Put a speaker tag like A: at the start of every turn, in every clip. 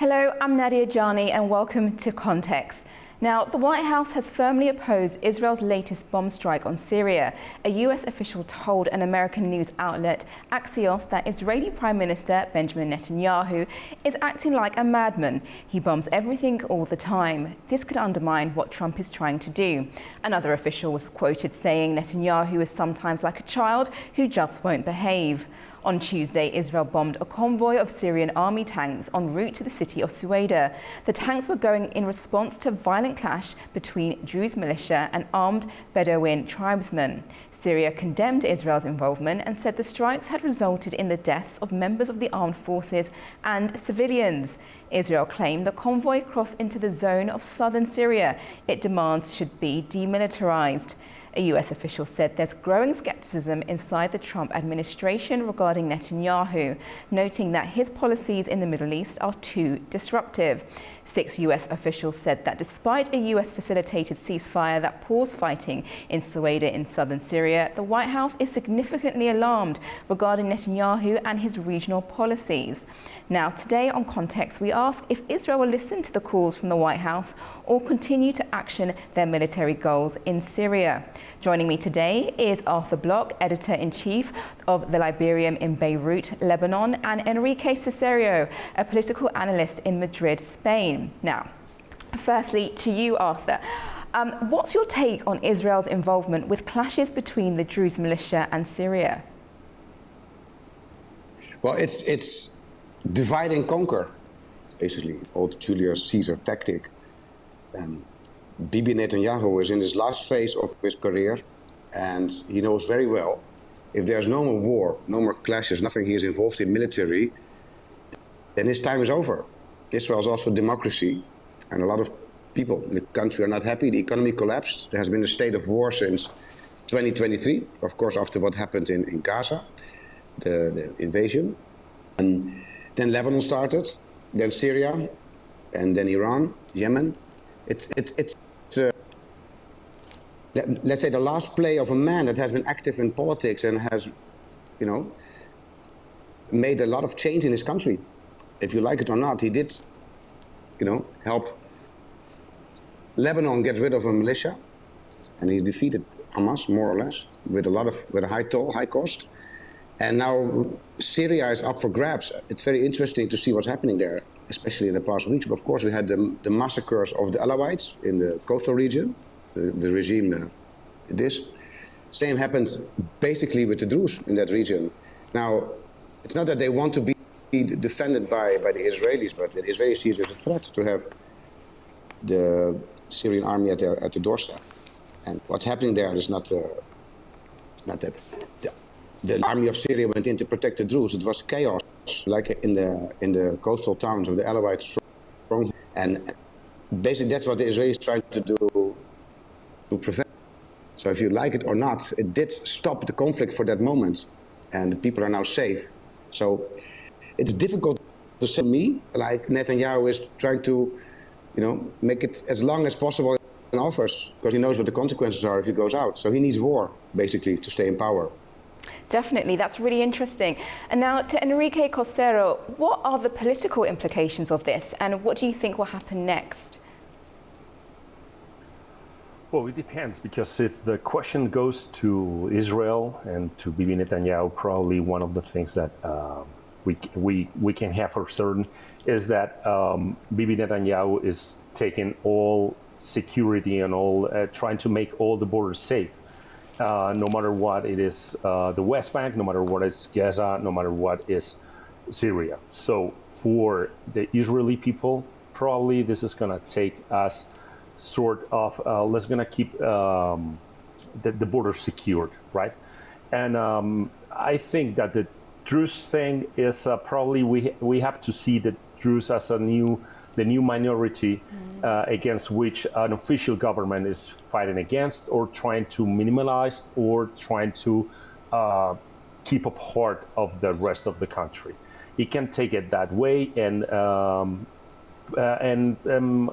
A: Hello, I'm Nadia Jani and welcome to Context. Now, the White House has firmly opposed Israel's latest bomb strike on Syria. A US official told an American news outlet, Axios, that Israeli Prime Minister Benjamin Netanyahu is acting like a madman. He bombs everything all the time. This could undermine what Trump is trying to do. Another official was quoted saying Netanyahu is sometimes like a child who just won't behave. On Tuesday, Israel bombed a convoy of Syrian army tanks en route to the city of Sueda. The tanks were going in response to a violent clash between Druze militia and armed Bedouin tribesmen. Syria condemned Israel's involvement and said the strikes had resulted in the deaths of members of the armed forces and civilians. Israel claimed the convoy crossed into the zone of southern Syria. It demands should be demilitarized. A US official said there's growing skepticism inside the Trump administration regarding Netanyahu, noting that his policies in the Middle East are too disruptive. 6 US officials said that despite a US-facilitated ceasefire that paused fighting in Sueda in southern Syria, the White House is significantly alarmed regarding Netanyahu and his regional policies. Now, today on Context, we ask if Israel will listen to the calls from the White House or continue to action their military goals in Syria. Joining me today is Arthur Bloch, Editor-in-Chief of the Liberium in Beirut, Lebanon, and Enrique Cesario, a political analyst in Madrid, Spain. Now, firstly, to you, Arthur. What's your take on Israel's involvement with clashes between the Druze militia and Syria?
B: Well, it's divide and conquer, basically, old Julius Caesar tactic. Bibi Netanyahu is in his last phase of his career, and he knows very well if there's no more war, no more clashes, nothing he is involved in military, then his time is over. Israel is also a democracy, and a lot of people in the country are not happy. The economy collapsed. There has been a state of war since 2023, of course, after what happened in Gaza, the invasion. And then Lebanon started, then Syria, and then Iran, Yemen. Let's say the last play of a man that has been active in politics and has, made a lot of change in his country. If you like it or not, he did, help Lebanon get rid of a militia, and he defeated Hamas more or less with a high cost. And now Syria is up for grabs. It's very interesting to see what's happening there, especially in the past weeks. But of course, we had the massacres of the Alawites in the coastal region. The regime did this. Same happened basically with the Druze in that region. Now, it's not that they want to be defended by the Israelis, but the Israelis see it as a threat to have the Syrian army at the doorstep. And what's happening there is not that the army of Syria went in to protect the Druze. It was chaos, like in the coastal towns of the Alawites. And basically, that's what the Israelis tried to do to prevent. So if you like it or not, it did stop the conflict for that moment, and the people are now safe. So it's difficult to say to me, like Netanyahu is trying to, make it as long as possible in office, because he knows what the consequences are if he goes out. So he needs war, basically, to stay in power.
A: Definitely, that's really interesting. And now to Enrique Cesario, what are the political implications of this, and what do you think will happen next?
C: Well, it depends, because if the question goes to Israel and to Bibi Netanyahu, probably one of the things that we can have for certain is that Bibi Netanyahu is taking all security and all trying to make all the borders safe. No matter what it is the West Bank, no matter what is Gaza, no matter what is Syria. So for the Israeli people, probably this is going to take us sort of, let's going to keep the border secured, right? And I think that the Druze thing is probably we have to see the Druze as the new minority against which an official government is fighting against, or trying to minimize, or trying to keep a part of the rest of the country. It can take it that way, and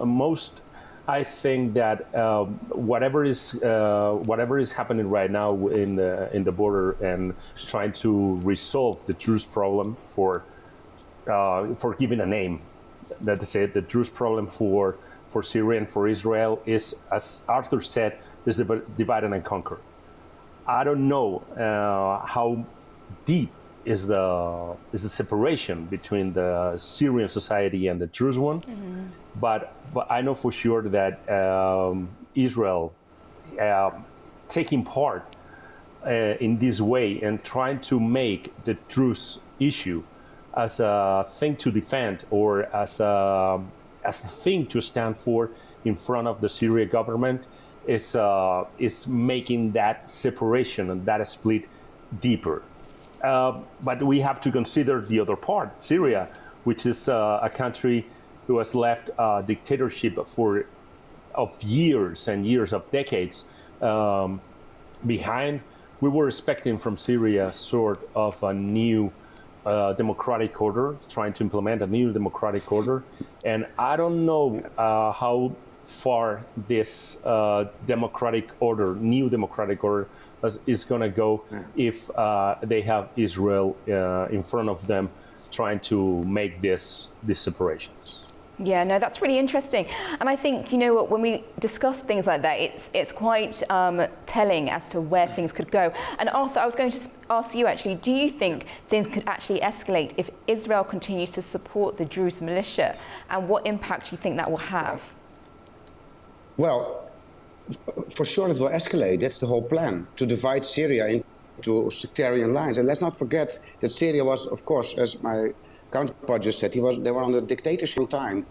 C: most. I think that whatever is happening right now in the border and trying to resolve the Druze problem for giving a name that's it. The Druze problem for Syria and for Israel is, as Arthur said, is divide and conquer. I don't know how deep is the separation between the Syrian society and the Druze one, but I know for sure that Israel taking part in this way and trying to make the Druze issue as a thing to defend or as a thing to stand for in front of the Syria government is making that separation and that split deeper. But we have to consider the other part, Syria, which is a country who has left dictatorship of years and years, of decades behind. We were expecting from Syria sort of a new democratic order, trying to implement a new democratic order. And I don't know how far this new democratic order is going to go if they have Israel in front of them trying to make these separations.
A: Yeah, no, that's really interesting. And I think, you know what, when we discuss things like that, it's quite telling as to where things could go. And Arthur, I was going to ask you actually, do you think things could actually escalate if Israel continues to support the Druze militia? And what impact do you think that will have?
B: Well, for sure it will escalate. That's the whole plan, to divide Syria into sectarian lines. And let's not forget that Syria was, of course, as my counterpart just said, they were under dictatorship time.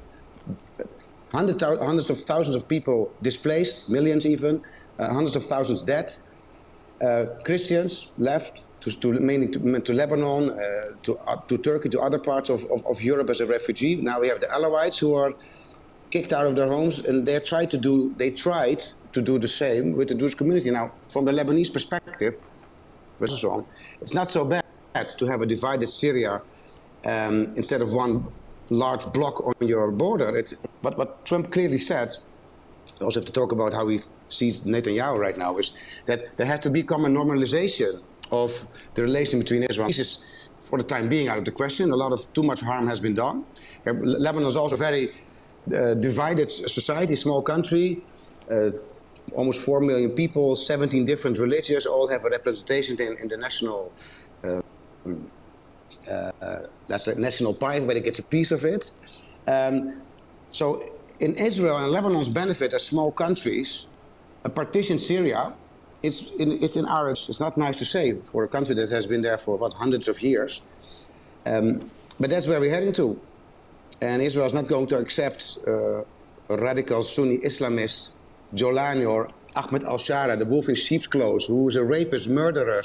B: Hundreds of thousands of people displaced, millions even, hundreds of thousands dead. Christians left mainly to Lebanon, to Turkey, to other parts of Europe as a refugee. Now we have the Alawites who are kicked out of their homes, and they tried to do the same with the Druze community. Now, from the Lebanese perspective, it's not so bad to have a divided Syria instead of one large block on your border. But what Trump clearly said, we also have to talk about how he sees Netanyahu right now, is that there has to become a normalization of the relation between Israel and ISIS for the time being out of the question. Too much harm has been done. Lebanon is also a very divided society, small country, almost 4 million people, 17 different religions, all have a representation in the national that's the national pie, everybody gets a piece of it. So in Israel and Lebanon's benefit as small countries, a partitioned Syria, it's in our, it's not nice to say for a country that has been there for hundreds of years. But that's where we're heading to. And Israel is not going to accept a radical Sunni Islamist, Jolani or Ahmed al-Shara, the wolf in sheep's clothes, who is a rapist, murderer,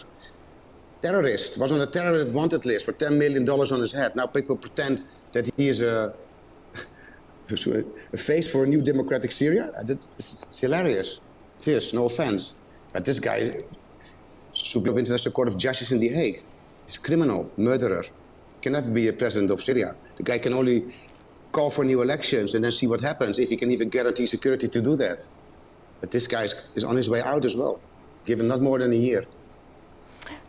B: terrorist, was on a terrorist wanted list for $10 million on his head. Now people pretend that he is a face for a new democratic Syria. It's hilarious. It is, no offense. But this guy should be of International Court of Justice in The Hague. He's a criminal, murderer. Can never be a president of Syria. The guy can only call for new elections and then see what happens, if he can even guarantee security to do that. But this guy is on his way out as well, given not more than a year.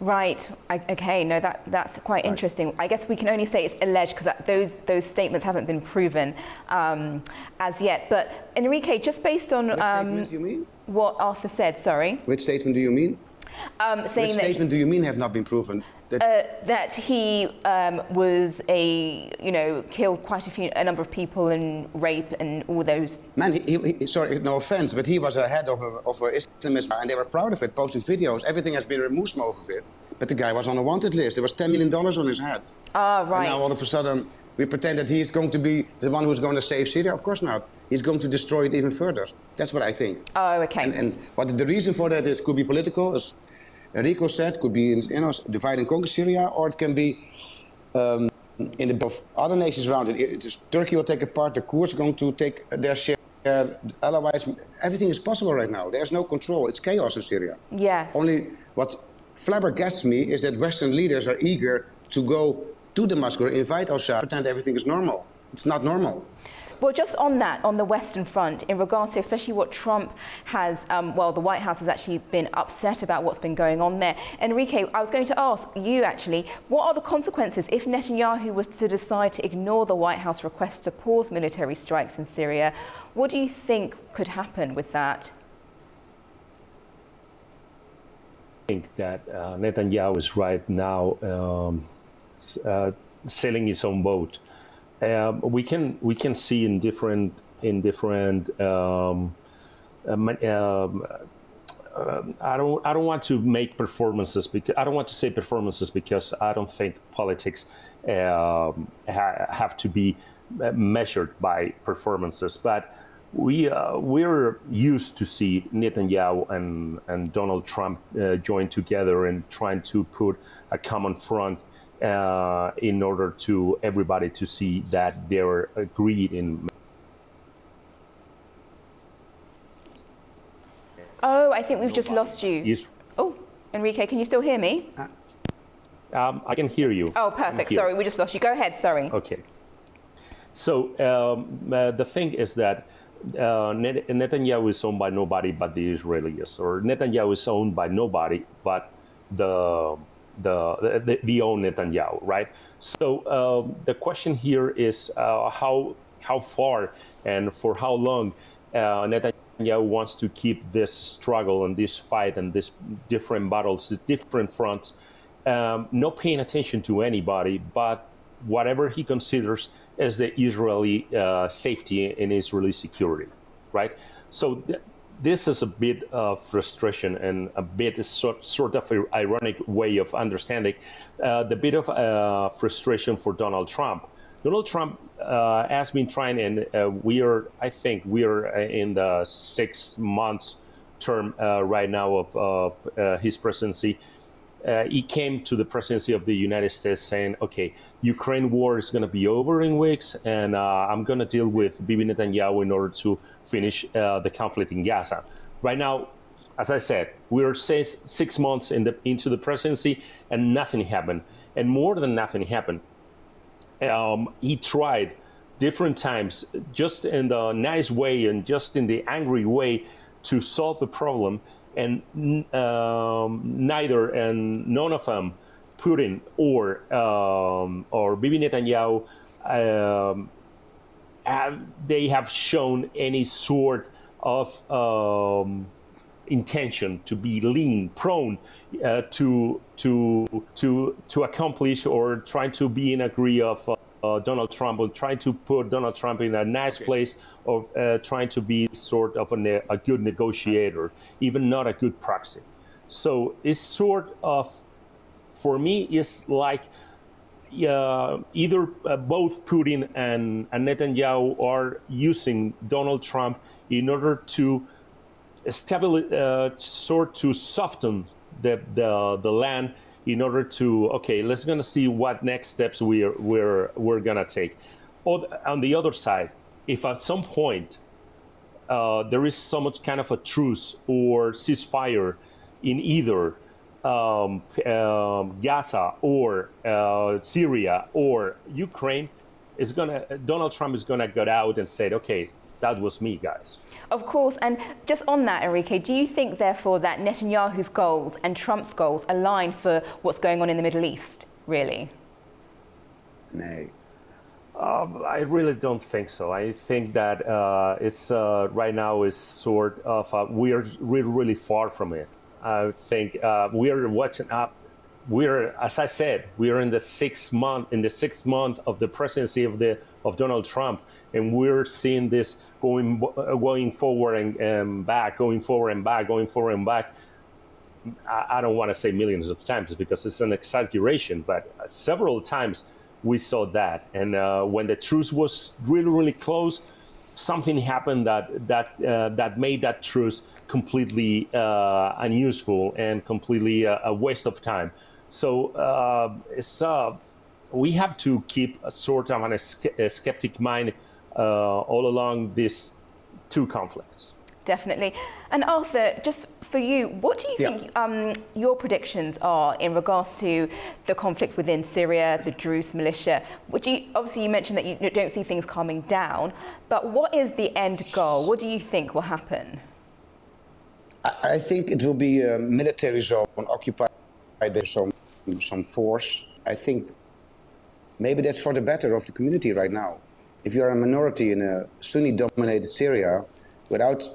A: Right. Okay. No, that's quite interesting. I guess we can only say it's alleged because those statements haven't been proven as yet. But Enrique, just based on
B: what statements you mean?
A: What Arthur said. Sorry.
B: Which statement do you mean?
A: Saying
B: which statement do you mean have not been proven?
A: That he was killed quite a number of people and rape and all those.
B: Man, he sorry, no offense, but he was a head of a Islamist, and they were proud of it, posting videos. Everything has been removed of it. But the guy was on a wanted list. There was $10 million on his head.
A: Ah, right.
B: And now all of a sudden we pretend that he is going to be the one who's going to save Syria. Of course not. He's going to destroy it even further. That's what I think.
A: Oh, okay.
B: And what the reason for that is could be political, as Enrico said, could be divide and conquer Syria, or it can be in the of other nations around it. Turkey will take a part, the Kurds are going to take their share, Alawites. Everything is possible right now. There's no control. It's chaos in Syria.
A: Yes.
B: Only what flabbergasts me is that Western leaders are eager to go to Damascus, invite al-Assad, pretend everything is normal. It's not normal.
A: Well, just on that, on the Western Front, in regards to especially what Trump has, well, the White House has actually been upset about what's been going on there. Enrique, I was going to ask you actually, what are the consequences if Netanyahu was to decide to ignore the White House request to pause military strikes in Syria? What do you think could happen with that?
C: I think that Netanyahu is right now sailing his own boat. We can see in different I don't want to make performances because I don't want to say performances because I don't think politics have to be measured by performances, but we're used to see Netanyahu and Donald Trump join together and trying to put a common front in order to everybody to see that they're agreed in.
A: Oh, I think we've just lost you.
C: Yes.
A: Oh, Enrique, can you still hear me?
C: I can hear you.
A: Oh, perfect. Sorry, we just lost you. Go ahead, sorry.
C: Okay. So the thing is that Netanyahu is owned by nobody but the Israelis, or Netanyahu is owned by nobody but the own Netanyahu, right? So the question here is how far and for how long Netanyahu wants to keep this struggle and this fight and these different battles, the different fronts, not paying attention to anybody, but whatever he considers as the Israeli safety and Israeli security, right? So this is a bit of frustration and a bit sort of an ironic way of understanding the bit of frustration for Donald Trump. Donald Trump has been trying, and I think we are in the 6 months term right now of his presidency. He came to the presidency of the United States saying, okay, Ukraine war is going to be over in weeks, and I'm going to deal with Bibi Netanyahu in order to finish the conflict in Gaza. Right now, as I said, we're 6 months into the presidency, and nothing happened. And more than nothing happened. He tried different times, just in the nice way and just in the angry way, to solve the problem. And neither and none of them, Putin or Bibi Netanyahu, they have shown any sort of intention to be lean, prone to accomplish or trying to be in agree of Donald Trump, or trying to put Donald Trump in a nice place of trying to be sort of a good negotiator, even not a good proxy. So it's sort of, for me, it's like either both Putin and Netanyahu are using Donald Trump in order to sort to soften the land, in order to, okay, let's gonna see what next steps we're gonna take. On the other side, if at some point there is so much kind of a truce or ceasefire in either Gaza or Syria or Ukraine, Donald Trump is gonna get out and say, okay, that was me, guys.
A: Of course, and just on that, Enrique, do you think, therefore, that Netanyahu's goals and Trump's goals align for what's going on in the Middle East, really?
B: Nee.
C: I really don't think so. I think that it's right now is sort of we're really far from it. I think we're watching up. As I said, we're in the sixth month of the presidency of Donald Trump, and we're seeing this going forward and back, going forward and back, going forward and back. I don't want to say millions of times because it's an exaggeration, but several times we saw that. And when the truce was really close, something happened that made that truce completely unuseful and completely a waste of time. So we have to keep a sort of a skeptic mind all along these two conflicts.
A: Definitely. And Arthur, just for you, what do you think your predictions are in regards to the conflict within Syria, the Druze militia? Obviously, you mentioned that you don't see things calming down, but what is the end goal? What do you think will happen?
B: I think it will be a military zone occupied by some force. I think maybe that's for the better of the community right now. If you're a minority in a Sunni-dominated Syria, without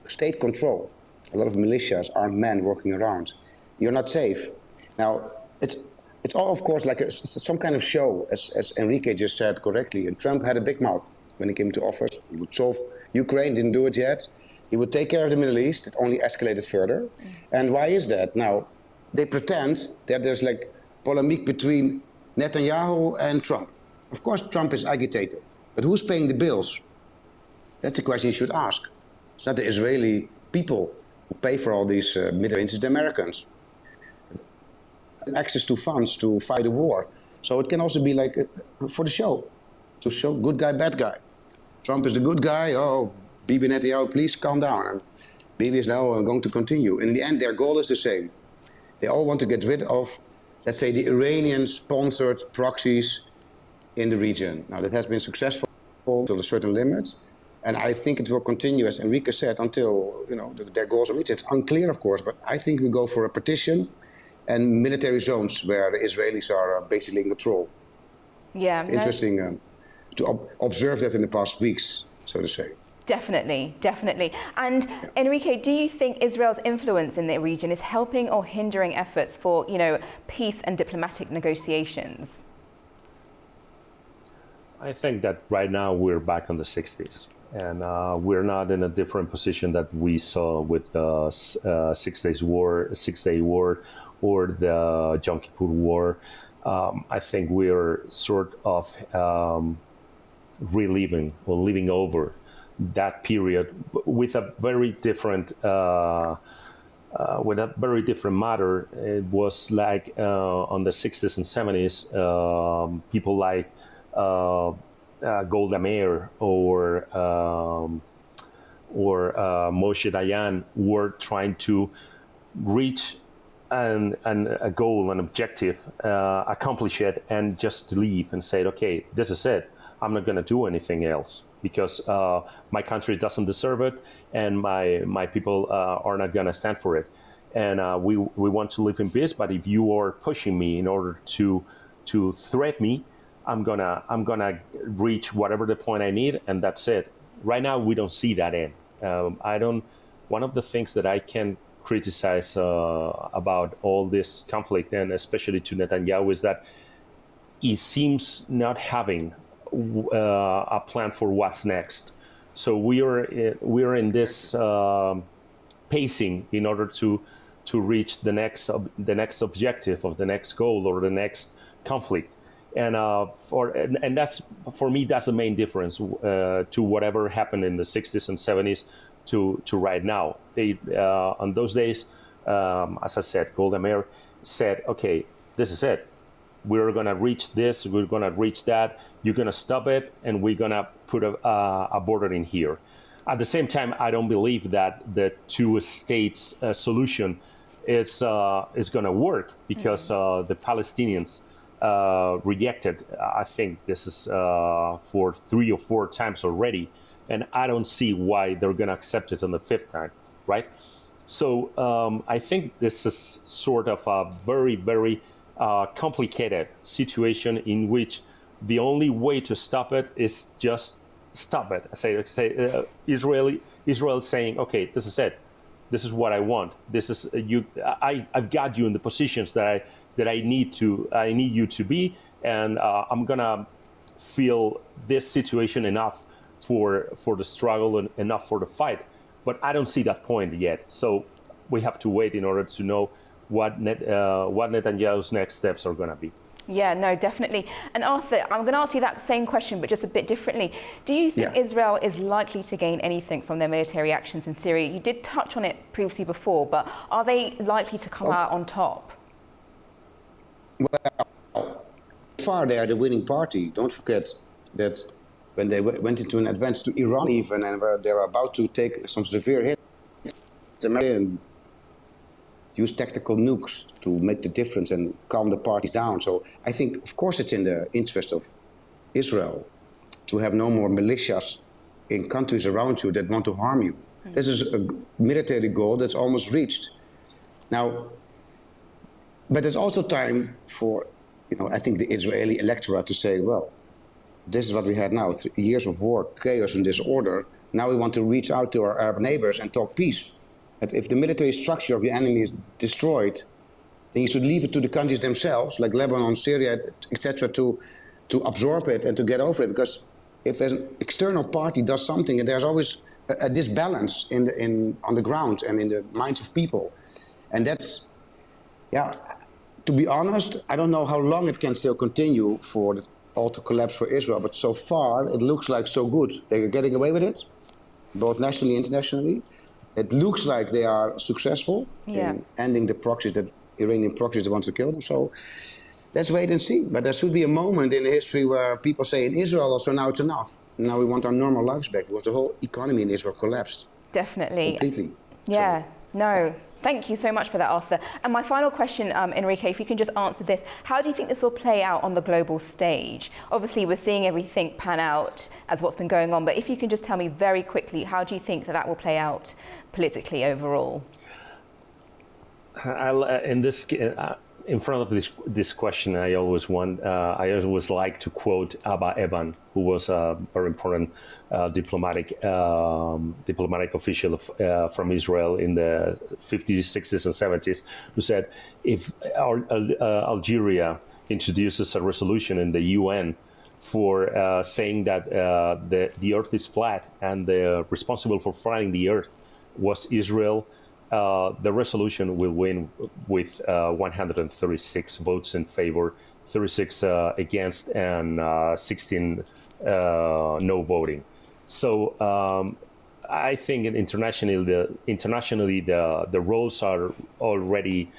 B: state control, a lot of militias, armed men working around, you're not safe. Now, it's all, of course, like some kind of show, as Enrique just said correctly. And Trump had a big mouth when he came to office. He would solve Ukraine, didn't do it yet. He would take care of the Middle East. It only escalated further. And why is that? Now, they pretend that there's like polemique between Netanyahu and Trump. Of course, Trump is agitated. But who's paying the bills? That's the question you should ask. It's not the Israeli people who pay for all these Middle East, it's the Americans. Access to funds to fight a war. So it can also be like for the show, to show good guy, bad guy. Trump is the good guy. Oh, Bibi Netanyahu, please calm down. And Bibi is now going to continue. In the end, their goal is the same. They all want to get rid of, let's say, the Iranian-sponsored proxies in the region. Now, that has been successful to a certain limit. And I think it will continue, as Enrique said, until their goals are reached. It's unclear, of course, but I think we go for a partition and military zones where the Israelis are basically in control.
A: Yeah,
B: interesting to observe that in the past weeks, so to say.
A: Definitely, definitely. And Enrique, do you think Israel's influence in the region is helping or hindering efforts for, peace and diplomatic negotiations?
C: I think that right now we're back on the 60s. And we're not in a different position that we saw with the 6 Day War, or the Yom Kippur War. I think we're sort of reliving or living over that period with a very different matter. It was like on the 60s and 70s, people like Golda Meir or Moshe Dayan were trying to reach a goal, an objective, accomplish it, and just leave and say, okay, this is it. I'm not going to do anything else because my country doesn't deserve it, and my people are not going to stand for it. And we want to live in peace. But if you are pushing me in order to threat me, I'm gonna reach whatever the point I need, and that's it. Right now, we don't see that end. One of the things that I can criticize about all this conflict, and especially to Netanyahu, is that he seems not having a plan for what's next. So we are in this pacing in order to reach the next objective, or the next goal, or the next conflict. And that's, for me, that's the main difference to whatever happened in the 60s and 70s to right now. They on those days, as I said, Golda Meir said, okay, this is it. We're going to reach this, we're going to reach that, you're going to stop it, and we're going to put a border in here. At the same time, I don't believe that the two states solution is going to work, because the Palestinians rejected, I think this is for 3 or 4 times already, and I don't see why they're going to accept it on the 5th time, right? So I think this is sort of a very, very complicated situation in which the only way to stop it is just stop it. Israel saying, okay, this is it. This is what I want. This is you. I've got you in the positions that I need you to be, and I'm gonna feel this situation enough for the struggle and enough for the fight. But I don't see that point yet. So we have to wait in order to know what Netanyahu's next steps are gonna be.
A: Yeah, no, definitely. And Arthur, I'm going to ask you that same question, but just a bit differently. Do you think Israel is likely to gain anything from their military actions in Syria? You did touch on it previously before, but are they likely to come out on top?
B: Well, so far they are the winning party. Don't forget that when they went into an advance to Iran even, and where they were about to take some severe hits, America used tactical nukes to make the difference and calm the parties down. So I think, of course, it's in the interest of Israel to have no more militias in countries around you that want to harm you. This is a military goal that's almost reached. Now, but it's also time for, I think the Israeli electorate to say, well, this is what we had now, 3 years of war, chaos and disorder. Now we want to reach out to our Arab neighbors and talk peace. That if the military structure of the enemy is destroyed, then you should leave it to the countries themselves, like Lebanon, Syria, etc., to absorb it and to get over it. Because if an external party does something, and there's always a disbalance on the ground and in the minds of people. And that's, to be honest, I don't know how long it can still continue for it all to collapse for Israel, but so far it looks like so good. They're getting away with it, both nationally and internationally. It looks like they are successful in ending the proxies, that Iranian proxies that want to kill them. So let's wait and see. But there should be a moment in history where people say in Israel also, now it's enough. Now we want our normal lives back, because the whole economy in Israel collapsed.
A: Definitely.
B: Completely.
A: Yeah,
B: so,
A: no. Thank you so much for that, Arthur. And my final question, Enrique, if you can just answer this. How do you think this will play out on the global stage? Obviously, we're seeing everything pan out as what's been going on, but if you can just tell me very quickly, how do you think that will play out politically overall?
C: In front of this question, I always like to quote Abba Eban, who was a very important diplomatic official from Israel in the 50s, 60s, and 70s, who said, if Algeria introduces a resolution in the UN for saying that the Earth is flat and the responsible for flattening the Earth was Israel, the resolution will win with 136 votes in favor, 36 against, and 16 no voting. So I think internationally the roles are already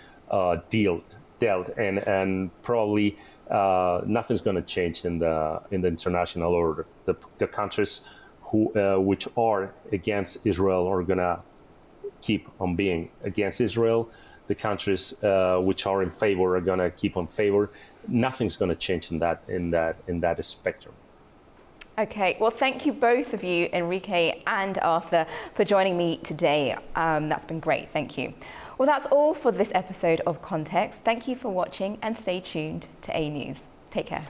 C: dealt, and probably nothing's going to change in the international order. The countries which are against Israel are going to keep on being against Israel. The countries which are in favor are going to keep on favor. Nothing's going to change in that spectrum.
A: Okay, well, thank you both of you, Enrique and Arthur, for joining me today. That's been great. Thank you. Well, that's all for this episode of Context. Thank you for watching and stay tuned to A News. Take care.